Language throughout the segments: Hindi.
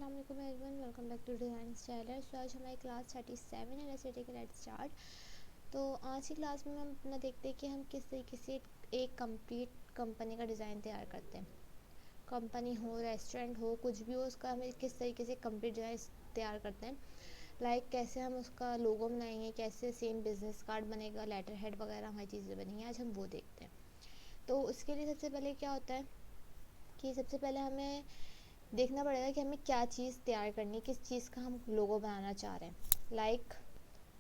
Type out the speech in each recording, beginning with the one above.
अस्सलाम वालेकुम everyone, welcome back to design styler. So आज हमारी क्लास 37 है। Let's take late start. तो आज की क्लास में हम अपना देखते हैं कि हम किस तरीके से एक कंप्लीट कंपनी का डिज़ाइन तैयार करते हैं। कंपनी हो, रेस्टोरेंट हो, कुछ भी हो, उसका हमें किस तरीके से कंप्लीट डिज़ाइन तैयार करते हैं। कैसे हम उसका लोगो बनाएंगे, कैसे सेम बिजनेस कार्ड बनेगा, लेटर हेड वगैरह हमारी चीज़ें बनेंगी, आज हम वो देखते हैं। तो उसके लिए सबसे पहले क्या होता है कि सबसे पहले हमें देखना पड़ेगा कि हमें क्या चीज़ तैयार करनी है, किस चीज़ का हम लोगो बनाना चाह रहे हैं।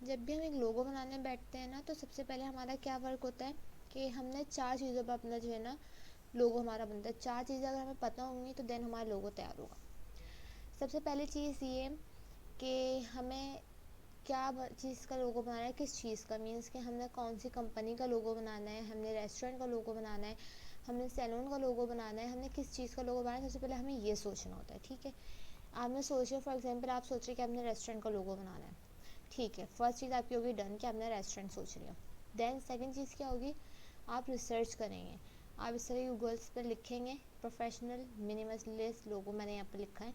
जब भी हम एक लोगो बनाने बैठते हैं ना, तो सबसे पहले हमारा क्या वर्क होता है कि हमने 4 चीज़ों पर अपना जो है ना लोगो हमारा बनता है। 4 चीज़ें अगर हमें पता होंगी तो देन हमारा लोगो तैयार होगा। सबसे पहली चीज़ ये कि हमें क्या चीज़ का लोगो बनाना है, किस चीज़ का, मीन्स कि हमने कौन सी कंपनी का लोगो बनाना है, हमने रेस्टोरेंट का लोगो बनाना है, हमने सैलून का लोगो बनाना है, हमने किस चीज़ का लोगो बनाना है। सबसे पहले हमें ये सोचना होता है। ठीक है, आपने सोचा, फॉर एग्जांपल आप सोच रहे कि आपने रेस्टोरेंट का लोगो बनाना है। ठीक है, फर्स्ट चीज़ आपकी होगी डन कि आपने रेस्टोरेंट सोच लिया। देन सेकंड चीज़ क्या होगी, आप रिसर्च करेंगे। आप इस तरह गूगल्स पर लिखेंगे प्रोफेशनल मिनिमलिस्ट लोगो, मैंने यहाँ पर लिखा है।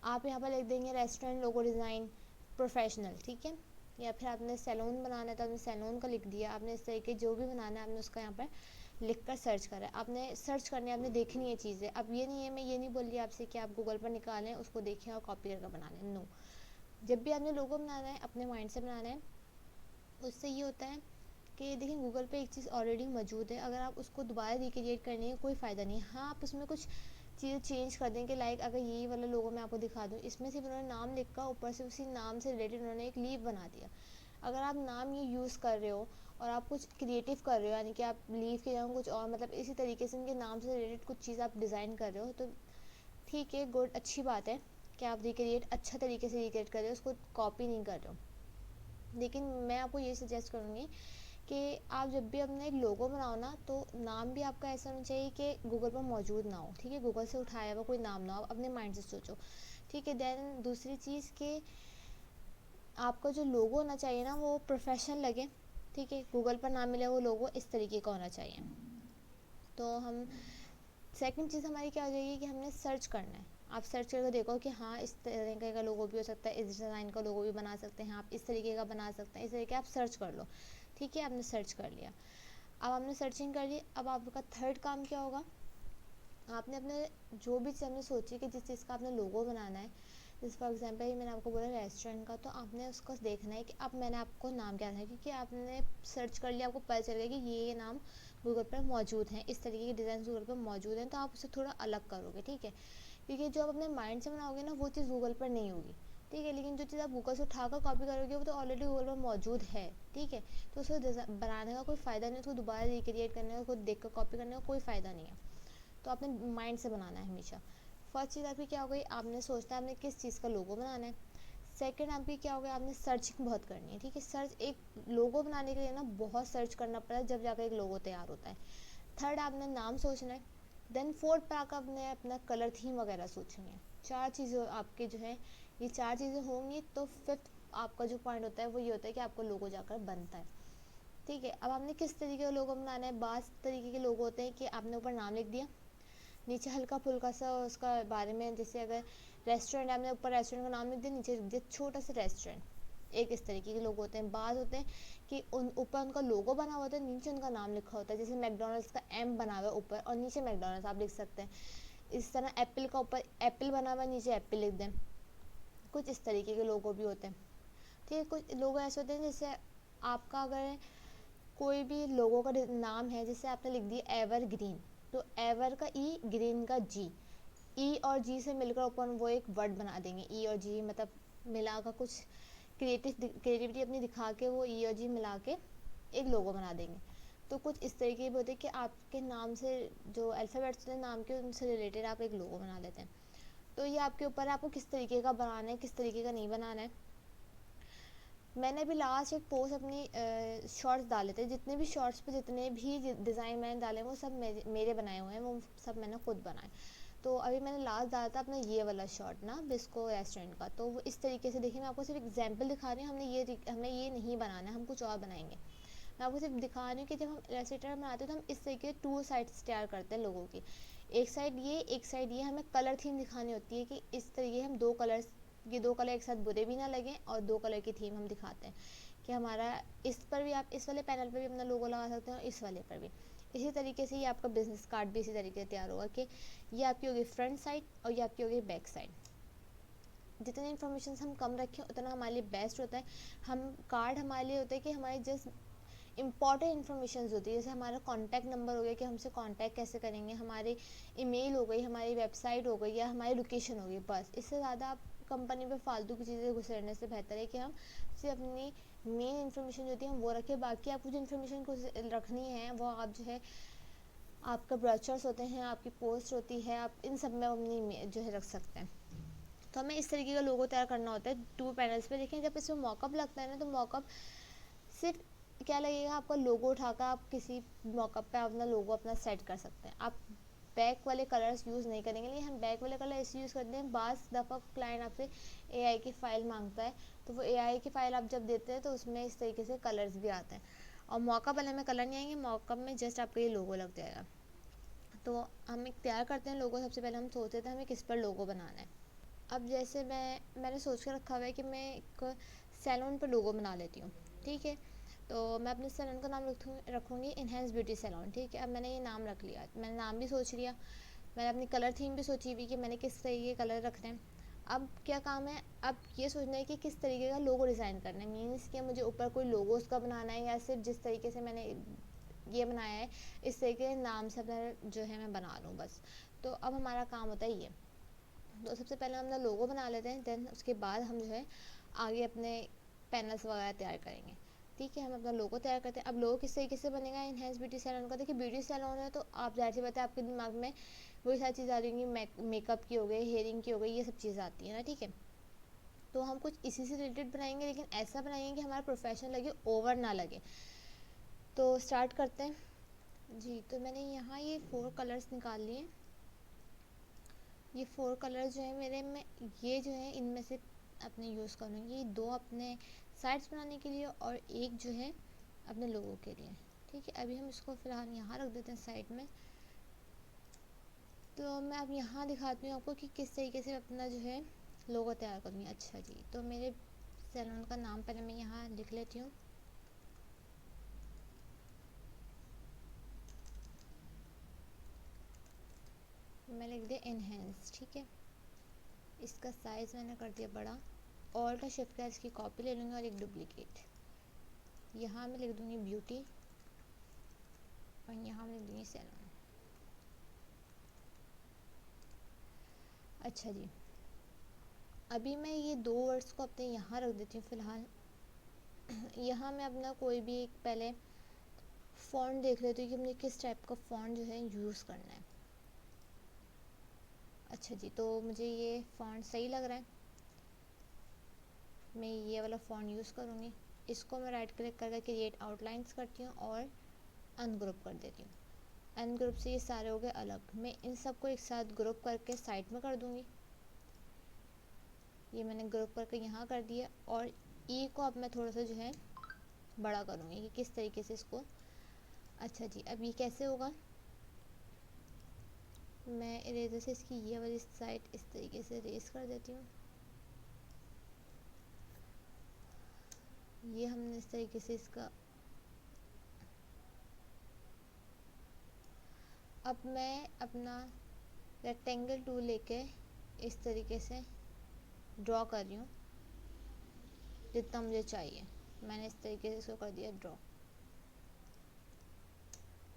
आप यहाँ पर लिख देंगे रेस्टोरेंट लोगो डिज़ाइन प्रोफेशनल। ठीक है, या फिर आपने सैलून बनाना है तो आपने सैलून का लिख दिया। आपने इस तरीके जो भी बनाना है आपने उसका यहाँ पर लिख कर सर्च करा है। आपने सर्च करनी है, आपने देखनी है चीज़ें। अब ये नहीं है, मैं ये नहीं बोल रही आपसे कि आप गूगल पर निकालें, उसको देखें और कॉपी करके बना लें। नो, जब भी आपने लोगो बनाना है अपने माइंड से बनाना है। उससे ये होता है कि देखिए गूगल पे एक चीज़ ऑलरेडी मौजूद है, अगर आप उसको दोबारा रिक्रिएट करने का कोई फ़ायदा नहीं है। हाँ, आप उसमें कुछ चीज़ें चेंज कर दें कि अगर यही वाला लोगो मैं आपको दिखा दूँ, इसमें सिर्फ उन्होंने नाम लिखा, ऊपर से उसी नाम से रिलेटेड उन्होंने एक लीव बना दिया। अगर आप नाम ये यूज़ कर रहे हो और आप कुछ क्रिएटिव कर रहे हो, यानी कि आप लीव की जगह कुछ और, मतलब इसी तरीके से उनके नाम से रिलेटेड कुछ चीज़ आप डिज़ाइन कर रहे हो, तो ठीक है, गुड, अच्छी बात है कि आप रिक्रिएट अच्छा तरीके से रिक्रिएट कर रहे हो, उसको कॉपी नहीं कर रहे हो। लेकिन मैं आपको ये सजेस्ट करूँगी कि आप जब भी अपना एक लोगो बनाओ ना, तो नाम भी आपका ऐसा होना चाहिए कि गूगल पर मौजूद ना हो। ठीक है, गूगल से उठाया हुआ कोई नाम ना हो, अपने माइंड से सोचो। ठीक है, देन दूसरी चीज़ कि आपका जो लोगो होना चाहिए ना वो प्रोफेशनल लगे। ठीक है, गूगल पर ना मिले वो लोगो, इस तरीके का होना चाहिए। तो हम सेकंड चीज़ हमारी क्या हो जाएगी कि हमने सर्च करना है। आप सर्च करके देखो कि हाँ, इस तरीके का लोगो भी हो सकता है, इस डिज़ाइन का लोगो भी बना सकते हैं, आप इस तरीके का बना सकते हैं, इस तरीके आप सर्च कर लो। ठीक है, आपने सर्च कर लिया। अब आपने सर्चिंग कर ली, अब आपका थर्ड काम क्या होगा, आपने अपने जो भी चीज़ आपने सोची कि जिस चीज़ का आपने लोगो बनाना है, जैसे फॉर एग्जांपल ही मैंने आपको बोला रेस्टोरेंट का, तो आपने उसको देखना है कि अब मैंने आपको नाम क्या था, क्योंकि आपने सर्च कर लिया, आपको पता चल गया कि ये नाम गूगल पर मौजूद हैं, इस तरीके के डिज़ाइन गूगल पर मौजूद हैं, तो आप उसे थोड़ा अलग करोगे। ठीक है, क्योंकि जो आप अपने माइंड से बनाओगे ना वो चीज़ गूगल पर नहीं होगी। ठीक है, लेकिन जो चीज़ आप गूगल से उठाकर कॉपी करोगे वो तो ऑलरेडी गूगल पर मौजूद है। ठीक है, तो उसको बनाने का कोई फ़ायदा नहीं, उसको दोबारा रिक्रिएट करने का, खुद देख कर कॉपी करने का कोई फ़ायदा नहीं है। तो आपने माइंड से बनाना है हमेशा। फर्स्ट चीज़ आपकी क्या हो गई, आपने सोचना है आपने किस चीज़ का लोगो बनाना है। सेकंड आपकी क्या हो गया, आपने सर्चिंग बहुत करनी है। ठीक है, सर्च, एक लोगो बनाने के लिए ना बहुत सर्च करना पड़ता है, जब जाकर एक लोगो तैयार होता है। थर्ड, आपने नाम सोचना है। देन फोर्थ पर आकर आपने अपना कलर थीम वगैरह सोचनी है। 4 चीज़ें आपके जो है, ये 4 चीज़ें होंगी, तो फिफ्थ आपका जो पॉइंट होता है वो ये होता है कि आपको लोगो जाकर बनता है। ठीक है, अब आपने किस तरीके का लोगो बनाना है। बास तरीके के लोगो होते हैं कि आपने ऊपर नाम लिख दिया, नीचे हल्का फुल्का सा उसका बारे में, जैसे अगर रेस्टोरेंट, आपने ऊपर रेस्टोरेंट का नाम लिख दिया, नीचे लिख दिया छोटा सा रेस्टोरेंट। एक इस तरीके के लोग होते हैं। बाज़ होते हैं कि उन ऊपर उनका लोगो बना हुआ होता है, नीचे उनका नाम लिखा होता है, जैसे मैकडोनल्ड्स का एम बना हुआ है ऊपर और नीचे मैकडोनल्ड्स आप लिख सकते हैं। इस तरह एप्पल का ऊपर एप्पल बना हुआ है, नीचे एप्पल लिख दें। कुछ इस तरीके के लोगो भी होते हैं। ठीक है, कुछ लोगो ऐसे होते हैं जैसे आपका अगर कोई भी लोगों का नाम है, जैसे आपने लिख दिया एवर ग्रीन, तो एवर का ई, ग्रीन का जी, ई और जी से मिलकर ऊपर वो एक वर्ड बना देंगे। ई और जी मतलब मिला कर कुछ क्रिएटिविटी अपनी दिखा के वो ई और जी मिला के एक लोगो बना देंगे। तो कुछ इस तरीके भी होते हैं कि आपके नाम से जो अल्फ़ाबेट्स होते हैं नाम के, उनसे रिलेटेड आप एक लोगो बना लेते हैं। तो ये आपके ऊपर है, आपको किस तरीके का बनाना है, किस तरीके का नहीं बनाना है। मैंने अभी लास्ट एक पोस्ट अपनी शॉर्ट्स डाले थे, जितने भी शॉर्ट्स पे जितने भी डिज़ाइन मैंने डाले वो सब मेरे बनाए हुए हैं, वो सब मैंने खुद बनाए। तो अभी मैंने लास्ट डाला था अपना ये वाला शॉर्ट ना, बिस्को रेस्टोरेंट का, तो वो इस तरीके से देखिए, मैं आपको सिर्फ एग्जांपल दिखा रही हूँ, हमें ये नहीं बनाना है, हम कुछ और बनाएंगे। मैं आपको सिर्फ दिखा रही हूँ कि जब हम रेस्टोरेंट बनाते हैं तो हम इस तरीके टू साइड्स तैयार करते हैं लोगों की। एक साइड ये हमें कलर थीम दिखानी होती है कि इस तरीके हम दो कलर्स, ये दो कलर एक साथ बुरे भी ना लगें और दो कलर की थीम हम दिखाते हैं कि हमारा इस पर भी, आप इस वाले पैनल पर भी अपना लोगो लगा सकते हैं और इस वाले पर भी। इसी तरीके से ये आपका बिजनेस कार्ड भी इसी तरीके से तैयार होगा कि ये आपकी होगी फ्रंट साइड और ये आपकी होगी बैक साइड। जितने इन्फॉर्मेशन हम कम रखें उतना हमारे लिए बेस्ट होता है। हम कार्ड हमारे लिए होता है कि हमारे जस्ट इंपॉर्टेंट इन्फॉर्मेशन होती है, जैसे हमारा कॉन्टैक्ट नंबर हो गया कि हमसे कॉन्टैक्ट कैसे करेंगे, हमारी ईमेल हो गई, हमारी वेबसाइट हो गई या हमारी लोकेशन हो गई, बस। इससे ज़्यादा आप कंपनी पे फालतू की चीज़ें घुसेड़ने से बेहतर है कि हम सिर्फ अपनी मेन इन्फॉर्मेशन जो होती है हम वो रखें। बाकी आप कुछ इन्फॉर्मेशन को रखनी है वो आप जो है आपका ब्रोचर्स होते हैं, आपकी पोस्ट होती है, आप इन सब में अपनी जो है रख सकते हैं। तो हमें इस तरीके का लोगो तैयार करना होता है 2 पैनल्स पे। देखें जब इसमें मॉकअप लगता है ना, तो मॉकअप सिर्फ क्या लगेगा, आपका लोगो उठाकर आप किसी मॉकअप पे अपना लोगो अपना सेट कर सकते हैं। आप बैक वाले कलर्स यूज़ नहीं करेंगे, लेकिन हम बैक वाले कलर इसलिए यूज़ करते हैं, बाज़ दफ़ा क्लाइंट आपसे एआई की फ़ाइल मांगता है, तो वो एआई की फ़ाइल आप जब देते हैं तो उसमें इस तरीके से कलर्स भी आते हैं। और मॉकअप वाले में कलर नहीं आएंगे, मॉकअप में जस्ट आपका ये लोगो लग जाएगा। तो हम एक तैयार करते हैं लोगो। सबसे पहले हम सोचते थे हमें किस पर लोगो बनाना है। अब जैसे मैंने सोच के रखा हुआ है कि मैं एक सैलून पर लोगो बना लेती हूँ, ठीक है। तो मैं अपने सैलून का नाम रखूँगी इन्हेंस ब्यूटी सैलून, ठीक है। अब मैंने ये नाम रख लिया, मैंने नाम भी सोच लिया, मैंने अपनी कलर थीम भी सोची हुई कि मैंने किस तरीके के कलर रखने हैं। अब क्या काम है, अब ये सोचना है कि किस तरीके का लोगो डिज़ाइन करना है। मीन्स कि मुझे ऊपर कोई लोगो उसका बनाना है या सिर्फ जिस तरीके से मैंने ये बनाया है इस तरीके के नाम से अपना जो है मैं बना लूँ, बस। तो अब हमारा काम होता है ये। तो सबसे पहले हम अपना लोगो बना लेते हैं, देन उसके बाद हम जो है आगे अपने पैनल्स वगैरह तैयार करेंगे, ठीक है। हम अपना लोगो तैयार करते हैं। अब लोगो किस तरीके से बनेगा इन्हेंस ब्यूटी सैलून का, देखिए ब्यूटी सैलून है तो आप जाहिर सी बात है आपके दिमाग में वही सारी चीज़ आ रही होंगी, मेकअप की हो गई, हेयरिंग की हो गई, ये सब चीज़ें आती है ना, ठीक है। तो हम कुछ इसी से रिलेटेड बनाएंगे, लेकिन ऐसा बनाएंगे कि हमारा प्रोफेशनल लगे, ओवर ना लगे। तो स्टार्ट करते हैं जी। तो मैंने यहाँ ये 4 कलर्स निकाल लिए। ये 4 कलर जो है मेरे में, ये जो है इनमें से अपने यूज़ करूँगी, 2 अपने साइड्स बनाने के लिए और एक जो है अपने लोगों के लिए, ठीक है। अभी हम इसको फ़िलहाल यहाँ रख देते हैं साइड में। तो मैं अब यहाँ दिखाती हूँ आपको कि किस तरीके से अपना जो है लोगो तैयार करूँगी। अच्छा जी, तो मेरे सैलून का नाम पहले मैं यहाँ लिख लेती हूँ। मैं लिख दिया इनहेंस, ठीक है। इसका साइज़ मैंने कर दिया बड़ा। ऑल्ट और शिफ्ट का इसकी कॉपी ले लूँगी और एक डुप्लीकेट। यहाँ मैं लिख दूँगी ब्यूटी और यहाँ मैं लिख दूँगी सैलून। अच्छा जी, अभी मैं ये 2 वर्ड्स को अपने यहाँ रख देती हूँ फ़िलहाल। यहाँ मैं अपना कोई भी एक पहले फ़ॉन्ट देख लेती हूँ कि मुझे किस टाइप का फ़ॉन्ट जो है यूज़ करना है। अच्छा जी, तो मुझे ये फ़ॉन्ट सही लग रहा है, मैं ये वाला फ़ॉन्ट यूज़ करूँगी। इसको मैं राइट क्लिक करके क्रिएट आउटलाइंस करती हूँ और अनग्रुप कर देती हूँ। अनग्रुप से ये सारे हो गए अलग। मैं इन सब को एक साथ ग्रुप करके साइड में कर दूँगी। ये मैंने ग्रुप करके यहाँ कर दिया और ई को अब मैं थोड़ा सा जो है बड़ा करूँगी कि किस तरीके से इसको। अच्छा जी, अब ये कैसे होगा, मैं इरेजर से इसकी ये वाली साइड इस तरीके से रेस कर देती हूँ। ये हमने इस तरीके से इसका, अब मैं अपना रेक्टेंगल टूल लेके इस तरीके से ड्रॉ कर रही हूँ जितना मुझे चाहिए। मैंने इस तरीके से इसको कर दिया ड्रॉ,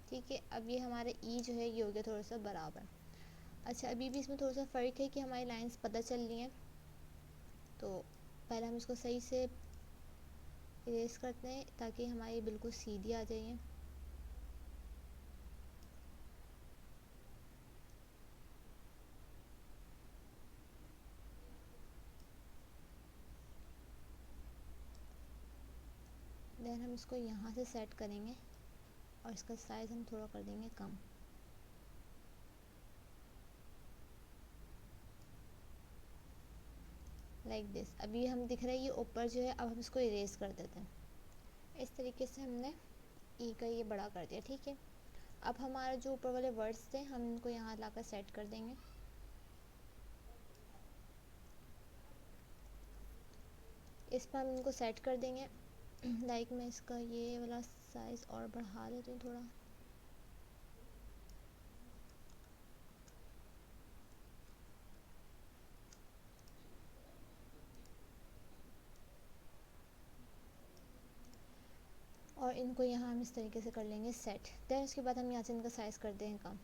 ठीक है। अब ये हमारे ई जो है ये हो गया थोड़ा सा बराबर। अच्छा, अभी भी इसमें थोड़ा सा फ़र्क है कि हमारी लाइंस पता चल रही हैं, तो पहले हम इसको सही से इरेज करते हैं ताकि हमारी बिल्कुल सीधी आ जाए। देन हम इसको यहाँ से सेट करेंगे और इसका साइज़ हम थोड़ा कर देंगे कम। Like this. अभी हम दिख रहा है ये ऊपर जो है, अब हम इसको इरेज कर देते हैं। इस तरीके से हमने ई का ये बड़ा कर दिया, ठीक है। अब हमारा जो ऊपर वाले वर्ड्स थे हम इनको यहाँ लाकर सेट कर देंगे। इस पर हम इनको सेट कर देंगे। लाइक मैं इसका ये वाला साइज़ और बढ़ा देती हूँ थोड़ा। और इनको यहाँ हम इस तरीके से कर लेंगे सेट। देन उसके बाद हम यहाँ से इनका साइज़ कर दें कम।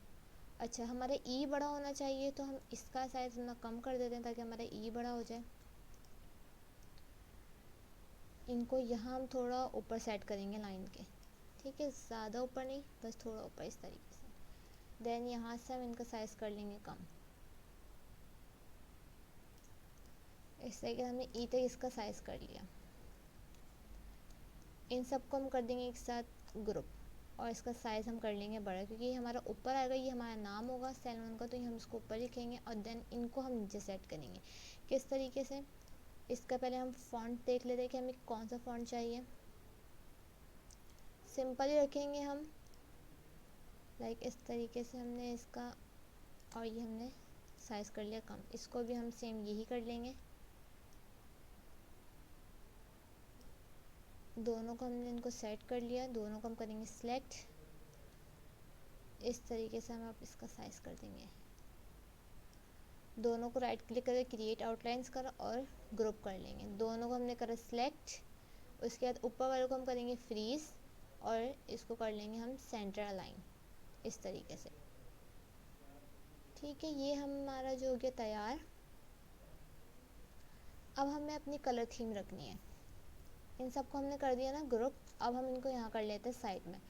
अच्छा, हमारे ई बड़ा होना चाहिए तो हम इसका साइज़ इतना कम कर देते हैं ताकि हमारा ई बड़ा हो जाए। इनको यहाँ हम थोड़ा ऊपर सेट करेंगे लाइन के, ठीक है, ज़्यादा ऊपर नहीं, बस थोड़ा ऊपर इस तरीके से। देन यहाँ से हम इनका साइज़ कर लेंगे कम। इस तरीके से हमने ई तक इसका साइज़ कर लिया। इन सबको हम कर देंगे एक साथ ग्रुप और इसका साइज़ हम कर लेंगे बड़ा, क्योंकि ये हमारा ऊपर आएगा, ये हमारा नाम होगा सेल 1 का, तो ये हम इसको ऊपर लिखेंगे और देन इनको हम नीचे सेट करेंगे। किस तरीके से, इसका पहले हम फ़ॉन्ट देख लेते हैं कि हमें कौन सा फ़ॉन्ट चाहिए। सिंपल ही रखेंगे हम, लाइक इस तरीके से हमने इसका, और ये हमने साइज़ कर लिया कम। इसको भी हम सेम यही कर लेंगे। दोनों को हमने इनको सेट कर लिया, दोनों को हम करेंगे सिलेक्ट। इस तरीके से हम आप इसका साइज़ कर देंगे। दोनों को राइट क्लिक करके क्रिएट आउटलाइंस करा और ग्रुप कर लेंगे। दोनों को हमने करा सिलेक्ट। उसके बाद ऊपर वाले को हम करेंगे फ्रीज और इसको कर लेंगे हम सेंटर अलाइन इस तरीके से। ठीक है, ये हमारा जो हो गया तैयार। अब हमें अपनी कलर थीम रखनी है। इन सबको हमने कर दिया ना ग्रुप। अब हम इनको यहाँ कर लेते हैं साइड में।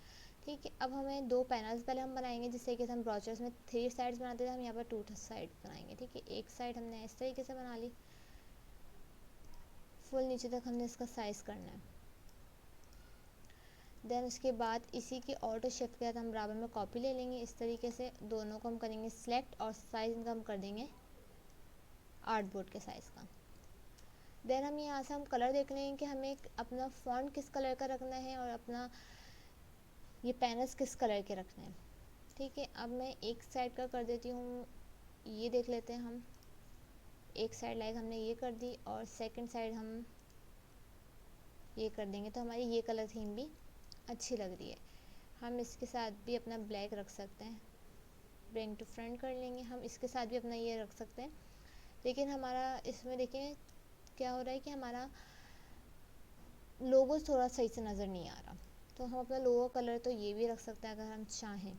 ठीक है, अब हमें 2 पैनल्स पहले हम बनाएंगे, जिससे कि हम ब्रोचर्स में 3 साइड्स बनाते थे, हम यहाँ पर 2 साइड बनाएंगे। ठीक है, एक साइड हमने इस तरीके से बना ली, फुल नीचे तक हमने इसका साइज़ करना है। देन उसके बाद इसी की ऑटो शिफ्ट के बाद हम बराबर में कॉपी ले लेंगे इस तरीके से। दोनों को हम करेंगे सिलेक्ट और साइज़ इनका हम कर देंगे आर्टबोर्ड के साइज़ का। देन हम यहाँ से हम कलर देख लेंगे कि हमें अपना फॉन्ट किस कलर का रखना है और अपना ये पैनल्स किस कलर के रखने हैं। ठीक है, अब मैं एक साइड का कर देती हूँ, ये देख लेते हैं हम। एक साइड लाइक हमने ये कर दी और सेकंड साइड हम ये कर देंगे, तो हमारी ये कलर थीम भी अच्छी लग रही है। हम इसके साथ भी अपना ब्लैक रख सकते हैं, ब्रिंग टू फ्रंट कर लेंगे। हम इसके साथ भी अपना ये रख सकते हैं, लेकिन हमारा इसमें देखिए क्या हो रहा है कि हमारा लोगो थोड़ा सही से नज़र नहीं आ रहा, तो हम अपना लोगो कलर तो ये भी रख सकते हैं अगर हम चाहें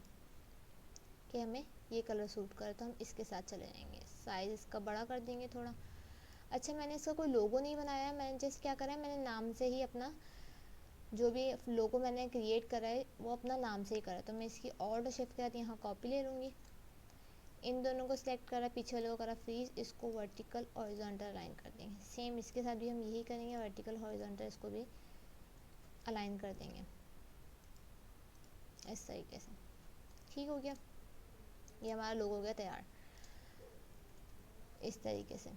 कि हमें ये कलर सूट करे, तो हम इसके साथ चले जाएंगे। साइज़ इसका बड़ा कर देंगे थोड़ा। अच्छा, मैंने इसका कोई लोगो नहीं बनाया है, मैंने जस्ट क्या करा है, मैंने नाम से ही अपना जो भी लोगो मैंने क्रिएट करा है वो अपना नाम से ही करा है। तो मैं इसकी ऑल्ट शिफ्ट के साथ यहाँ कॉपी ले लूँगी। इन दोनों को सिलेक्ट करा, पीछे वाले को करा फ्रीज, इसको वर्टिकल हॉरिजॉन्टल अलाइन कर देंगे। सेम इसके साथ भी हम यही करेंगे, वर्टिकल हॉरिजॉन्टल इसको भी अलाइन कर देंगे इस तरीके से। ठीक हो गया, ये हमारा लोगो हो गया तैयार इस तरीके से।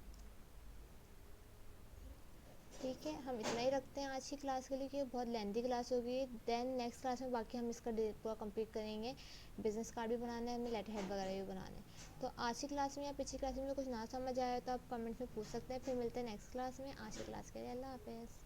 ठीक है, हम इतना ही रखते हैं आज की क्लास के लिए, क्योंकि बहुत लेंथी क्लास होगी। देन नेक्स्ट क्लास में बाकी हम इसका पूरा कंप्लीट करेंगे। बिजनेस कार्ड भी बनाना है हमें, लेटर हेड वगैरह भी बनाना है। तो आज की क्लास में या पिछली क्लास में कुछ ना समझ आया तो आप कमेंट में पूछ सकते हैं। फिर मिलते हैं नेक्स्ट क्लास में। आज की क्लास के लिए अल्लाह हाफिज़।